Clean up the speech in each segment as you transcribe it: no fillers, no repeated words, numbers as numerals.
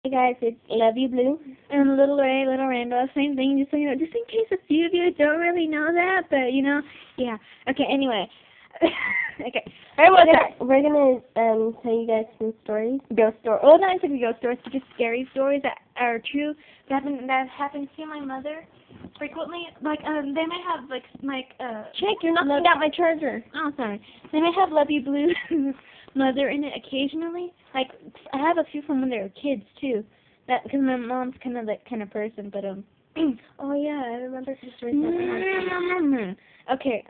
Hey guys, it's LYB Blue and Little Ray, Little Rainbow. Same thing, just so you know, just in case a few of you don't really know that, but you know, yeah. Okay, anyway. Okay. Alright, what's that? We're gonna tell you guys some stories. Ghost stories. Well, not exactly ghost stories, but just scary stories that are true that happen to my mother frequently. Like they may have Chick, you're knocking out my charger. Oh, sorry. They may have LYB Blue's mother in it occasionally. Like I have a few from when they were kids too. That because my mom's kind of that kind of person, but Oh yeah, I remember some stories. Okay,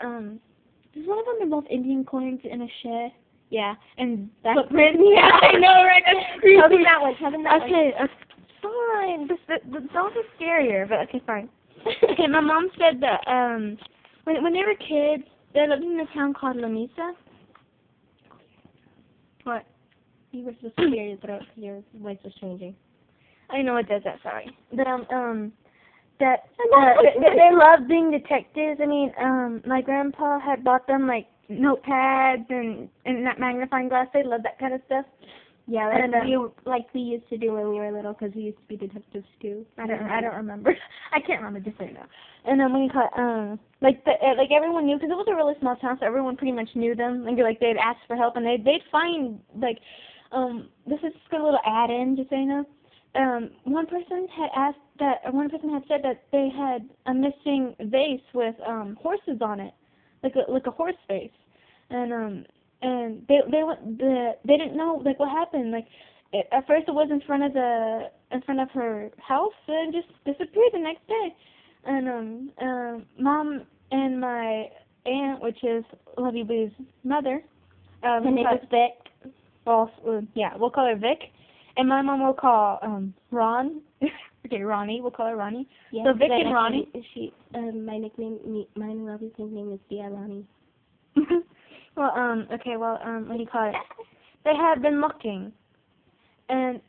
does one of them involve Indian coins in a shed? Yeah, and that's Footprint? Yeah, I know, right? Tell them that one. Tell them that one. Okay, fine. Those are scarier, but okay, fine. Okay, my mom said that when they were kids, they lived in a town called La Mesa. What? You were supposed to clear your throat because your voice was changing. I know it does that. Sorry, but they love being detectives. I mean, my grandpa had bought them like notepads and that magnifying glass. They love that kind of stuff. Yeah, like we used to do when we were little, because we used to be detectives too. I don't remember. I can't remember, just so you know. And then when you call like everyone knew, because it was a really small town, so everyone pretty much knew them. Like they'd ask for help, and they'd find this is just a little add-in, just so you know. One person had said that they had a missing vase with horses on it, like a horse vase, and they didn't know like what happened. Like at first it was in front of her house, and just disappeared the next day. And Mom and my aunt, which is LYB Blue's mother, her name is Vic. Well, yeah, we'll call her Vic. And my mom will call Ron. Okay, Ronnie. We'll call her Ronnie. Yeah, so Vic and Ronnie. My nickname, mine and Robbie's nickname is Dia Ronnie. Well, okay, well, what do you call it? They had been looking, and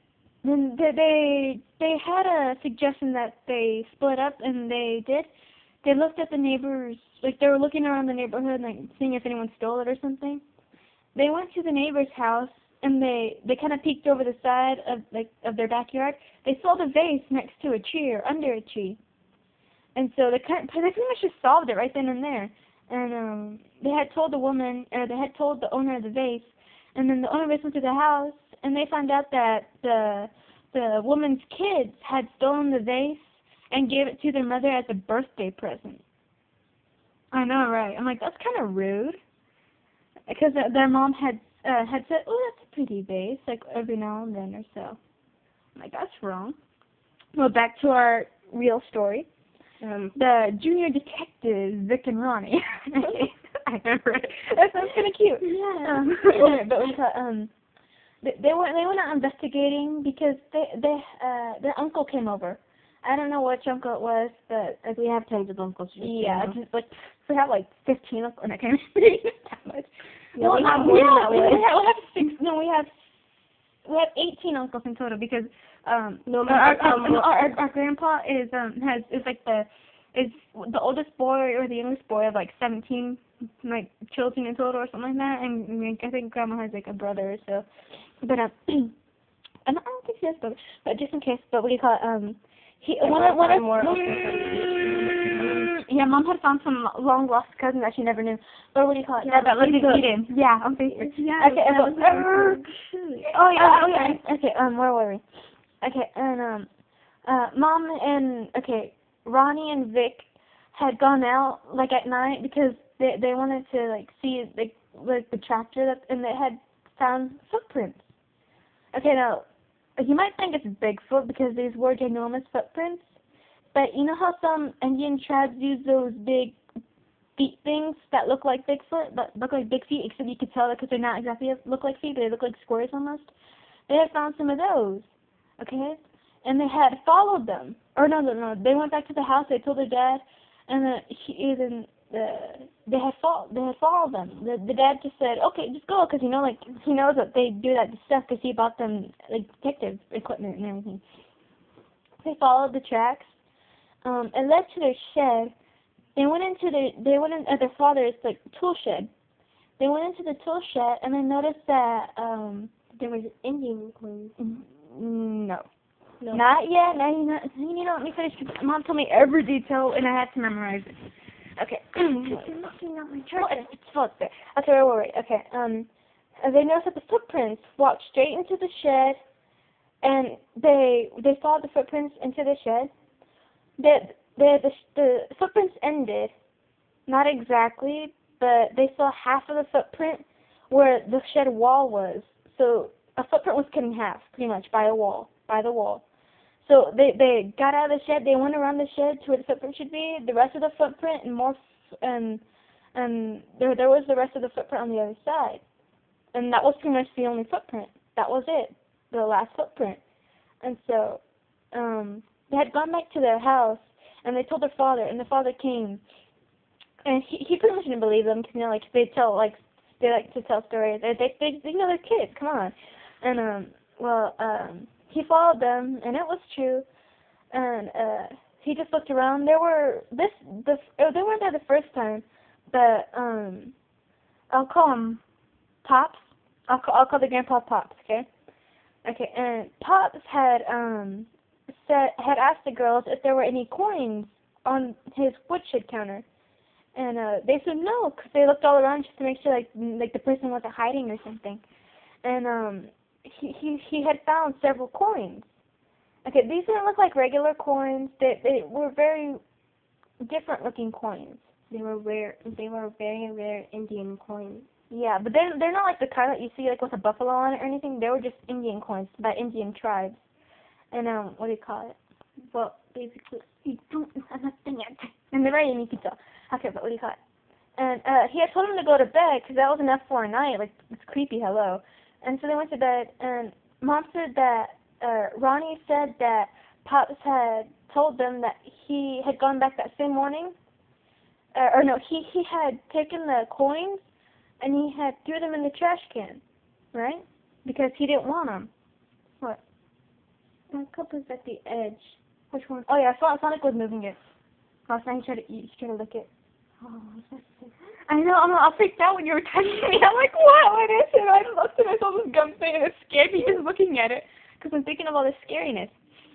then they had a suggestion that they split up, and they did. They looked at the neighbors, like they were looking around the neighborhood, like seeing if anyone stole it or something. They went to the neighbor's house, and they kind of peeked over the side of their backyard. They saw the vase next to a tree or under a tree, and so they pretty much just solved it right then and there. And they had told the owner of the vase, and then the owner of the vase went to the house, and they found out that the woman's kids had stolen the vase and gave it to their mother as a birthday present. I know, right? I'm like, that's kind of rude, because their mom had said, oh, that's a pretty vase, like every now and then or so. I'm like, that's wrong. Well, back to our real story. The junior detectives, Vic and Ronnie. I remember it. That sounds kind of cute. Yeah. But they went out investigating because their uncle came over. I don't know which uncle it was, but we have tons of uncles. Yeah, it's just, like we have like 15 uncles, and I can't remember that much. Yeah, we have more than that. We have 6. No, we have 18 uncles in total because our grandpa is the oldest boy or the youngest boy of like 17 like children in total or something like that, and I think grandma has like a brother or so, but I don't think she has a brother, but just in case. But what do you call it? Yeah, Mom had found some long lost cousin that she never knew. But what do you call it? Yeah, that lived in Eden. Yeah, on Facebook. Yeah. Okay. Oh yeah. Okay. Where were we? Okay, and Mom and Ronnie and Vic had gone out like at night because they wanted to like see like the tractor and they had found footprints. Okay, now you might think it's Bigfoot because these were ginormous footprints, but you know how some Indian tribes use those big feet things that look like Bigfoot, but look like big feet, except you could tell that because they're not exactly look like feet, but they look like squares almost. They had found some of those, okay, and they had followed them. Or no, they went back to the house. They told their dad, and they had followed them. The dad just said, okay, just go, because like he knows that they do that stuff because he bought them like detective equipment and everything. They followed the tracks. It led to their shed. They went into their father's like tool shed. They went into the tool shed and they noticed that there was Indian coins. No. No. Not yet. Now you know, let me finish. Mom told me every detail, and I had to memorize it. Okay. You're looking at my chart. Well, it's full there. Okay, where were we? Okay. They noticed that the footprints walked straight into the shed, and they followed the footprints into the shed. The footprints ended, not exactly, but they saw half of the footprint where the shed wall was. So a footprint was cut in half, pretty much, by the wall. So they got out of the shed. They went around the shed to where the footprint should be. The rest of the footprint and more, and there was the rest of the footprint on the other side, and that was pretty much the only footprint. That was it, the last footprint. And so they had gone back to their house, and they told their father, and the father came, and he pretty much didn't believe them because they like to tell stories. They they're kids. Come on, and he followed them, and it was true. And he just looked around. They weren't there the first time, but I'll call them Pops. I'll call the grandpa Pops. Okay. Okay. And Pops had asked the girls if there were any coins on his woodshed counter, and they said no, because they looked all around just to make sure like the person wasn't hiding or something. And he had found several coins. Okay, these didn't look like regular coins. They were very different looking coins. They were very rare Indian coins. Yeah, but they're not like the kind that you see like with a buffalo on it or anything. They were just Indian coins by Indian tribes. And what do you call it? Well, basically, you don't understand. And they're very unique, tell. Okay, but what do you call it? And he had told him to go to bed because that was enough for a night. Like, it's creepy, hello. And so they went to bed, and Mom said that, Ronnie said that Pops had told them that he had gone back that same morning. He had taken the coins, and he had threw them in the trash can, right? Because he didn't want them. What? That cup is at the edge. Which one? Oh, yeah, Sonic was moving it. Last night he tried to lick it. Oh, that's it. I know, I freaked out when you were touching me. I'm like, what is it? I looked and I saw this gum thing and it scared me just looking at it. Because I'm thinking of all the scariness.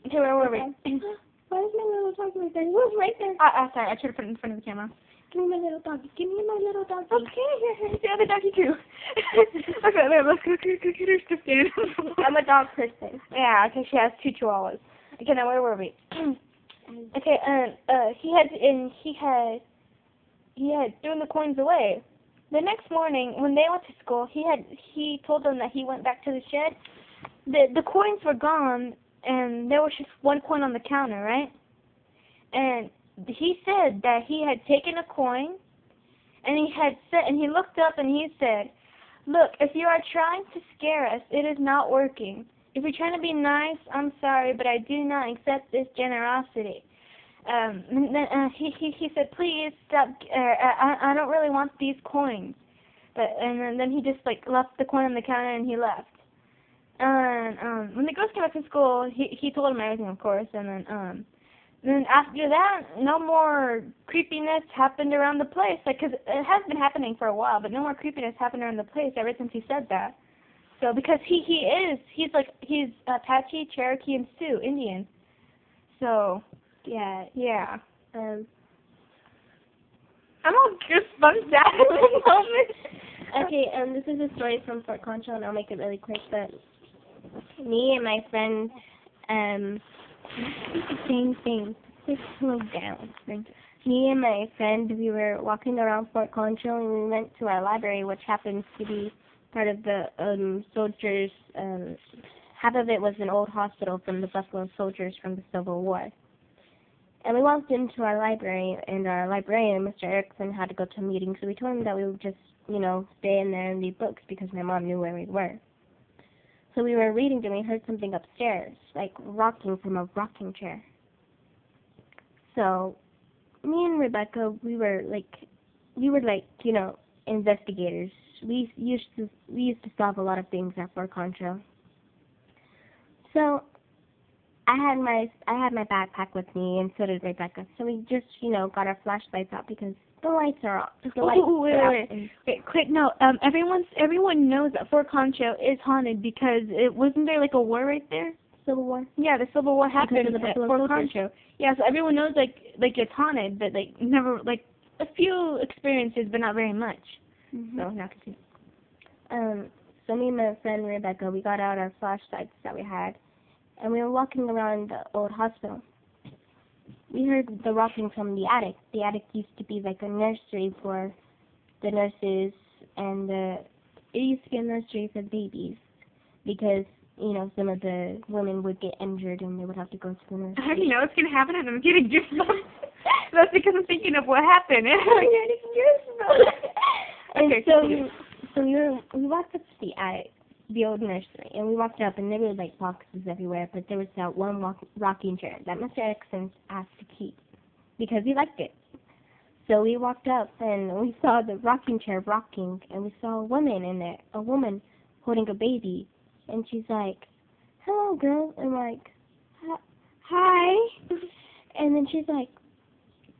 Okay, where were we? Why is my little doggy right there? He was right there. Sorry, I tried to put it in front of the camera. Give me my little doggy. Give me my little doggy. Okay, here's the other doggy too. Okay, let's go get her stuff down. I'm a dog person. Yeah, okay, she has 2 chihuahuas. Okay, now where were we? Okay, he had thrown the coins away. The next morning, when they went to school, he told them that he went back to the shed. The coins were gone, and there was just 1 coin on the counter, right? And he said that he had taken a coin, and he looked up and he said, "Look, if you are trying to scare us, it is not working. If you're trying to be nice, I'm sorry, but I do not accept this generosity." He said, "Please stop. I don't really want these coins." And then he just left the coin on the counter and he left. And when the girls came back to school, he told them everything, of course. And then after that, no more creepiness happened around the place. Because it has been happening for a while, but no more creepiness happened around the place ever since he said that. So because he's Apache, Cherokee, and Sioux Indian. So. Yeah. I'm all goosebumps at the moment. Okay, this is a story from Fort Concho, and I'll make it really quick. But me and my friend, same thing. Just slow down. Me and my friend, we were walking around Fort Concho, and we went to our library, which happens to be part of the soldiers. Half of it was an old hospital from the Buffalo Soldiers from the Civil War. And we walked into our library, and our librarian, Mr. Erickson, had to go to a meeting, so we told him that we would just, stay in there and read books because my mom knew where we were. So we were reading, and we heard something upstairs, rocking from a rocking chair. So me and Rebecca, we were investigators. We used to solve a lot of things at Fort Concho. So I had my backpack with me, and so did Rebecca. So we just, got our flashlights out because the lights are off. Wait, quick note. Everyone knows that Fort Concho is haunted because wasn't there a war right there? Civil War? Yeah, the Civil War happened Because of the at Buffalo Fort Soldiers. Concho. Yeah, so everyone knows like it's haunted, but like never like a few experiences, but not very much. Mm-hmm. So now continue. So me and my friend Rebecca, we got out our flashlights that we had, and we were walking around the old hospital. We heard the rocking from the attic. The attic used to be like a nursery for the nurses, and it used to be a nursery for babies because, you know, some of the women would get injured and they would have to go to the nursery. I already know what's gonna happen, and I'm getting goosebumps. That's because I'm thinking of what happened. I'm getting goosebumps. And Okay, so we walked up to the attic, the old nursery, and we walked up, and there were like boxes everywhere, but there was that one rocking chair that Mr. Erickson asked to keep because he liked it. So we walked up, and we saw the rocking chair rocking, and we saw a woman in there, a woman holding a baby, and she's like, "Hello, girl," and I'm like, "Hi," and then she's like,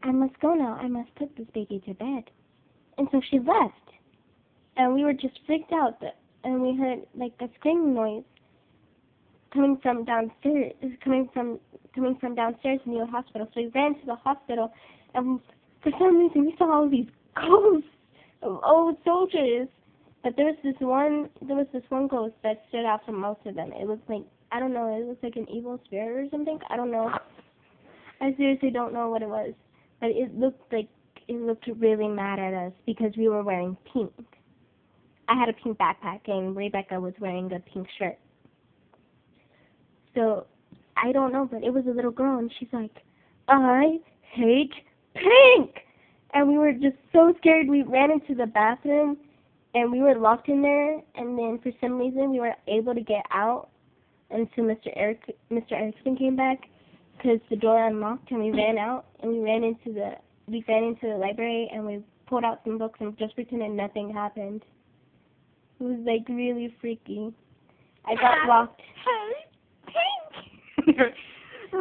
"I must go now. I must put this baby to bed," and so she left. And we were just freaked out, and we heard like a screaming noise coming from downstairs, coming from downstairs in the old hospital. So we ran to the hospital, and for some reason we saw all these ghosts of old soldiers. But there was this one ghost that stood out from most of them. It was like, I don't know, it was like an evil spirit or something. I don't know. I seriously don't know what it was, but it looked really mad at us because we were wearing pink. I had a pink backpack, and Rebecca was wearing a pink shirt. So, I don't know, but it was a little girl, and she's like, "I hate pink!" And we were just so scared, we ran into the bathroom, and we were locked in there, and then for some reason we were able to get out until Mr. Erickson came back, because the door unlocked, and we ran out, and we ran into the library, and we pulled out some books and just pretended nothing happened. It was like really freaky. I got locked.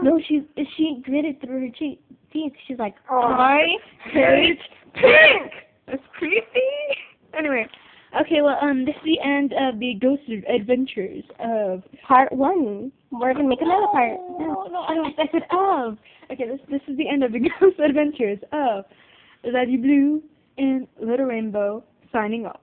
No, she gritted through her teeth. She's like, I hate pink. That's creepy. Anyway, okay. Well, this is the end of the Ghost Adventures of Part 1. We're gonna make another part. No, I said of. Okay, this is the end of the Ghost Adventures of LYB Blue and Little Rainbow signing off.